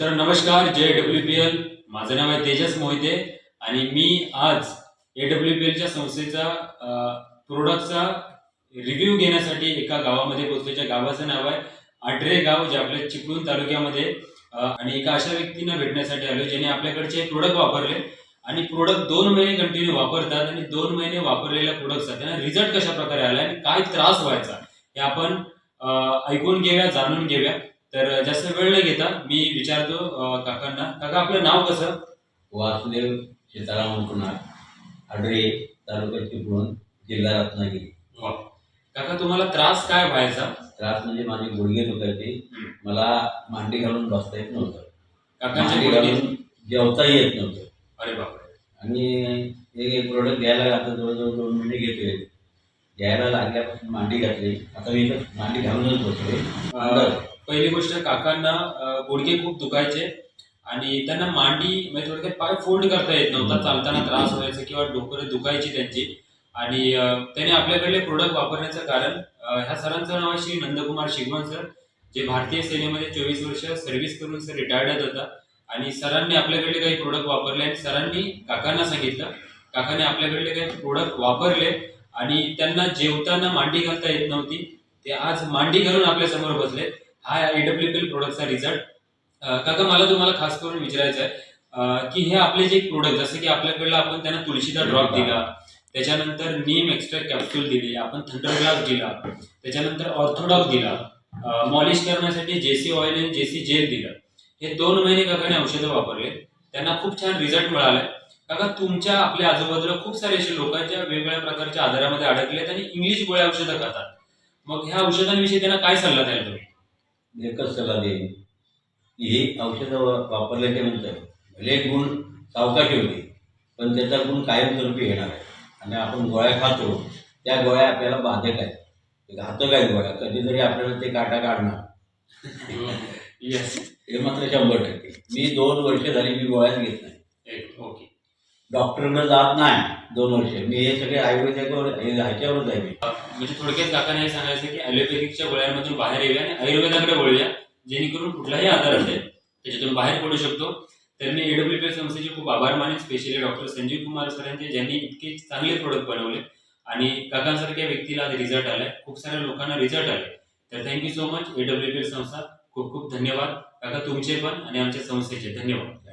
मित्रांनो नमस्कार. जय WPL. माझं नाव आहे तेजस मोहिते आणि मी आज AWPLच्या संस्थेचा प्रोडक्टचा रिव्ह्यू घेण्यासाठी एका गावामध्ये पोहोचलो. त्या गावाचं नाव आहे आडरे गाव, जे आपल्या चिपळूण तालुक्यामध्ये आणि एका अशा व्यक्तींना भेटण्यासाठी आलो ज्याने आपल्याकडचे प्रोडक्ट वापरले आणि प्रोडक्ट 2 महिने कंटिन्यू वापरतात आणि 2 महिने वापरलेल्या प्रोडक्टचा त्यांना रिझल्ट कशा प्रकारे आला आणि काय त्रास व्हायचा हे आपण ऐकून घेऊया, जाणून घेऊया. तर जास्त वेळ न घेता मी विचारतो काकांना. काका, आपलं नाव कसं? वासुदेव सीताराम मुकुनाथ, आडरे, तालुका चिपळूण, जिल्हा रत्नागिरी. काका, तुम्हाला त्रास काय व्हायचा? त्रास म्हणजे माझे गुडघे दुखायचे. मला मांडी घालून बसता येत नव्हतं. काकांचे मांडी गुडघे? घालून जेवताही येत नव्हतं. अरे बापरे. आणि हे प्रोडक्ट घ्यायला आता जवळजवळ 2 महिने घेतोय. घ्यायला लागल्यापासून मांडी घातली. आता मी इथं मांडी घालूनच बसलोय. पहिली गोष्ट, काकांना गुडघे खूप दुखायचे आणि त्यांना मांडी म्हणजे थोडक्यात पाय फोल्ड करता येत नव्हता. चालताना त्रास व्हायचा किंवा डोकं दुखायची त्यांची. आणि त्याने आपल्याकडले प्रोडक्ट वापरण्याचं कारण, ह्या सरांचं नाव आहे श्री नंदकुमार शिगवण सर, जे भारतीय सेनेमध्ये 24 वर्ष सर्व्हिस करून सर रिटायर्ड होता. आणि सरांनी आपल्याकडले काही प्रोडक्ट वापरले आणि सरांनी काकांना सांगितलं. काकाने आपल्याकडले काही प्रोडक्ट वापरले आणि त्यांना जेवताना मांडी घालता येत नव्हती. ते आज मांडी घालून आपल्या समोर बसले. हा AWPL प्रोडक्टचा रिझल्ट. काका, मला तुम्हाला खास करून विचारायचं आहे की हे आपले जे प्रोडक्ट, जसं की आपल्याकडलं आपण त्यांना तुळशीचा ड्रॉप दिला, त्याच्यानंतर नीम एक्स्ट्रा कॅप्सूल दिली, आपण थंडर ग्लास दिला, त्याच्यानंतर ऑर्थोडॉक्स दिला, मॉलिश करण्यासाठी JC ऑइल आणि JC जेल दिलं. हे 2 महिने काकाने औषधं वापरले, त्यांना खूप छान रिझल्ट मिळाले. काका, तुमच्या आपल्या आजूबाजूला खूप सारे असे लोकांच्या वेगवेगळ्या प्रकारच्या आजारामध्ये अडकलेत आणि इंग्लिश गोळ्या औषधं खातात. मग ह्या औषधांविषयी त्यांना काय सल्ला द्याल तुम्ही? एकच सल्ला देईन की ही औषधं वापरल्याच्या नंतर भले गुण सावकाश होते, पण त्याचा गुण कायमस्वरूपी येणार आहे. आणि आपण गोळ्या खातो, त्या गोळ्या आपल्याला बाधक आहेत, घातक आहेत गोळ्या. कधीतरी आपल्याला ते काटा काढणार. येस. हे मात्र 100%. मी 2 वर्ष झाली मी गोळ्याच घेत नाही. ओके. डॉक्टरकडे जात नाही 2 वर्ष. मी हे सगळे आयुर्वेदावर ह्याच्यावरच आहे मी. म्हणजे थोडक्यात काकाने हे सांगायचं की ॲलोपॅथिकच्या गोळ्यांमधून बाहेर येऊया आणि आयुर्वेदाकडे वळूया, जेणेकरून कुठलाही आजार असेल त्याच्यातून बाहेर पडू शकतो. तर मी AWPL संस्थेचे खूप आभार मानेन, स्पेशली डॉक्टर संजीव कुमार सरांचे, ज्यांनी इतके चांगले प्रोडक्ट बनवले आणि काकांसारख्या व्यक्तीला आज रिझल्ट आलाय, खूप साऱ्या लोकांना रिझल्ट आले. तर थँक्यू सो मच AWPL संस्था. खूप खूप धन्यवाद काका, तुमचे पण आणि आमच्या संस्थेचे धन्यवाद.